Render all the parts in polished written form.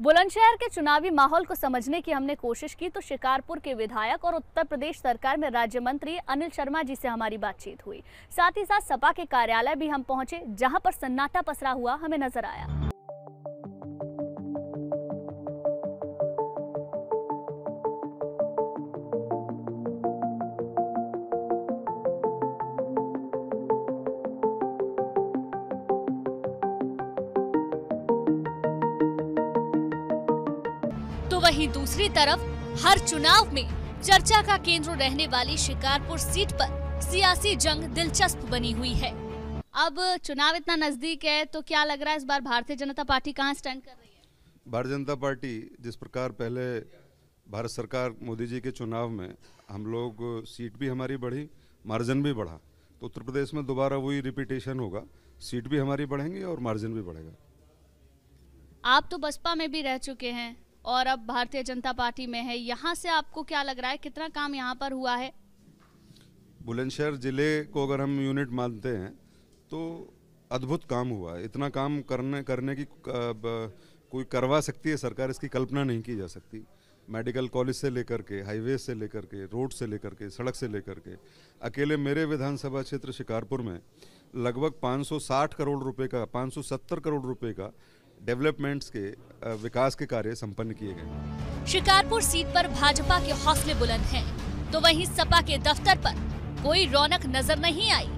बुलंदशहर के चुनावी माहौल को समझने की हमने कोशिश की तो शिकारपुर के विधायक और उत्तर प्रदेश सरकार में राज्य मंत्री अनिल शर्मा जी से हमारी बातचीत हुई। साथ ही साथ सपा के कार्यालय भी हम पहुंचे, जहां पर सन्नाटा पसरा हुआ हमें नजर आया। तो वहीं दूसरी तरफ हर चुनाव में चर्चा का केंद्र रहने वाली शिकारपुर सीट पर सियासी जंग दिलचस्प बनी हुई है। अब चुनाव इतना नजदीक है तो क्या लग रहा है इस बार भारतीय जनता पार्टी कहां स्टैंड कर रही है? भारतीय जनता पार्टी जिस प्रकार पहले भारत सरकार मोदी जी के चुनाव में हम लोग सीट भी हमारी बढ़ी, मार्जिन भी बढ़ा, तो उत्तर प्रदेश में दोबारा वही रिपीटेशन होगा, सीट भी हमारी बढ़ेंगी और मार्जिन भी बढ़ेगा। आप तो बसपा में भी रह चुके हैं और अब भारतीय जनता पार्टी में है, यहाँ से आपको क्या लग रहा है, कितना काम यहाँ पर हुआ है? बुलंदशहर जिले को अगर हम यूनिट मानते हैं तो अद्भुत काम हुआ है। इतना काम करने की कोई करवा सकती है सरकार, इसकी कल्पना नहीं की जा सकती। मेडिकल कॉलेज से लेकर के, हाईवे से लेकर के, रोड से लेकर के, सड़क से लेकर के, अकेले मेरे विधानसभा क्षेत्र शिकारपुर में लगभग 560 करोड़ रुपए का, 570 करोड़ रुपए का डेवलपमेंट्स के विकास के कार्य संपन्न किए गए। शिकारपुर सीट पर भाजपा के हौसले बुलंद हैं, तो वहीं सपा के दफ्तर पर कोई रौनक नजर नहीं आई।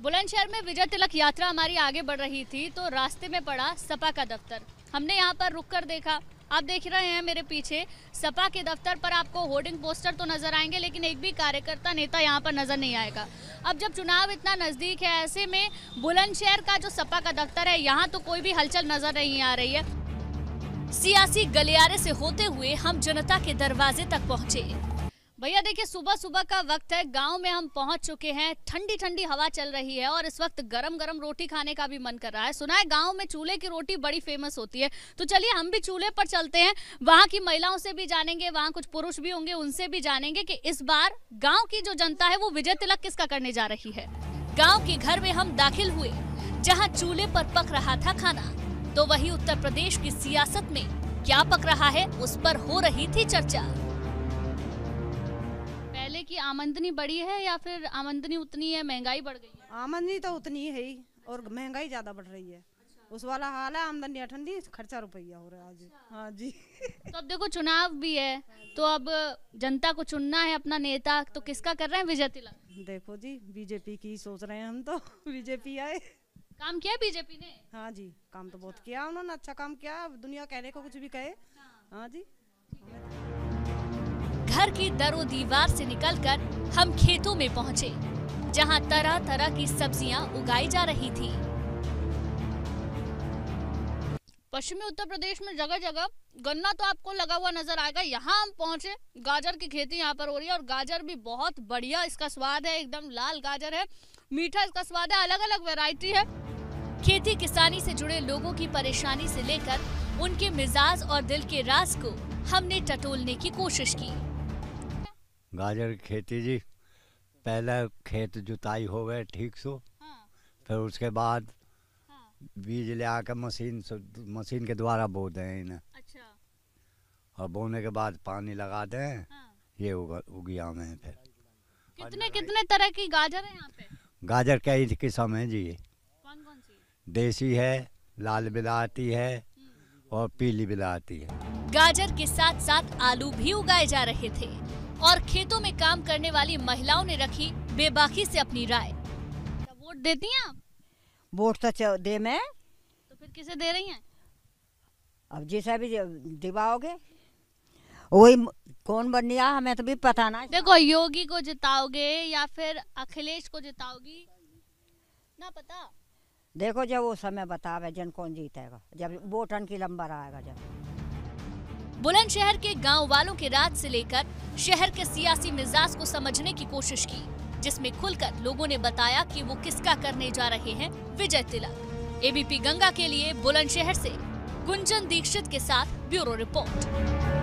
बुलंदशहर में विजय तिलक यात्रा हमारी आगे बढ़ रही थी तो रास्ते में पड़ा सपा का दफ्तर। हमने यहाँ पर रुककर देखा। आप देख रहे हैं मेरे पीछे सपा के दफ्तर पर आपको होर्डिंग पोस्टर तो नजर आएंगे, लेकिन एक भी कार्यकर्ता नेता यहाँ पर नजर नहीं आएगा। अब जब चुनाव इतना नजदीक है, ऐसे में बुलंदशहर का जो सपा का दफ्तर है, यहाँ तो कोई भी हलचल नजर नहीं आ रही है। सियासी गलियारे से होते हुए हम जनता के दरवाजे तक पहुंचे। भैया देखिए, सुबह सुबह का वक्त है, गांव में हम पहुंच चुके हैं। ठंडी ठंडी हवा चल रही है और इस वक्त गरम गरम रोटी खाने का भी मन कर रहा है। सुना है गांव में चूल्हे की रोटी बड़ी फेमस होती है, तो चलिए हम भी चूल्हे पर चलते हैं। वहां की महिलाओं से भी जानेंगे, वहां कुछ पुरुष भी होंगे, उनसे भी जानेंगे कि इस बार गाँव की जो जनता है वो विजय तिलक किसका करने जा रही है। गाँव के घर में हम दाखिल हुए जहाँ चूल्हे पर पक रहा था खाना, तो वही उत्तर प्रदेश की सियासत में क्या पक रहा है उस पर हो रही थी चर्चा। पहले की आमदनी बढ़ी है या फिर आमदनी उतनी है, महंगाई बढ़ गई है? आमदनी तो उतनी है ही और महंगाई ज्यादा बढ़ रही है। उस वाला हाल है, आमदनी ठंडी, खर्चा रुपया हो रहा है आज। हाँ जी। तो अब देखो चुनाव भी है, तो अब जनता को चुनना है अपना नेता, तो किसका कर रहे हैं विजय तिलक? देखो जी, बीजेपी की सोच रहे हैं हम तो। बीजेपी आए। काम किया बीजेपी ने? हाँ जी, काम तो बहुत किया उन्होंने, अच्छा काम किया। दुनिया कहने को कुछ भी कहे। हाँ जी। घर की दरो दीवार से निकलकर हम खेतों में पहुंचे, जहां तरह तरह की सब्जियां उगाई जा रही थी। पश्चिमी उत्तर प्रदेश में जगह जगह गन्ना तो आपको लगा हुआ नजर आएगा। यहाँ हम पहुंचे, गाजर की खेती यहाँ पर हो रही है और गाजर भी बहुत बढ़िया इसका स्वाद है, एकदम लाल गाजर है, मीठा इसका स्वाद है, अलग अलग वैरायटी है। खेती किसानी से जुड़े लोगों की परेशानी से लेकर उनके मिजाज और दिल के राज को हमने टटोलने की कोशिश की। गाजर की खेती जी, पहले खेत जुताई हो गए ठीक सो। हाँ। फिर उसके बाद बीज ले आकर मशीन के द्वारा बो दें इन्हें। अच्छा। और बोने के बाद पानी लगा दें। हाँ। ये उगिया में फिर कितने तरह की गाजर है यहाँ पे? गाजर कई किस्म है जी। कौन कौन सी? देसी है, लाल बिलाती है और पीली बिलाती है। गाजर के साथ साथ आलू भी उगाए जा रहे थे और खेतों में काम करने वाली महिलाओं ने रखी बेबाकी से अपनी राय। वोट देती हैं आप? वोट तो दे मैं। तो फिर किसे दे रही हैं? अब जैसा भी दिवाओगे वही कौन बनिया, हमें तो भी पता ना। देखो, योगी को जिताओगे या फिर अखिलेश को जिताओगी ना पता। देखो जब वो समय बतावे जन कौन जीतेगा, जब वोटन की नंबर आएगा। जब बुलंदशहर के गांव वालों के राज से लेकर शहर के सियासी मिजाज को समझने की कोशिश की, जिसमें खुलकर लोगों ने बताया कि वो किसका करने जा रहे हैं विजय तिलक। एबीपी गंगा के लिए बुलंदशहर से गुंजन दीक्षित के साथ ब्यूरो रिपोर्ट।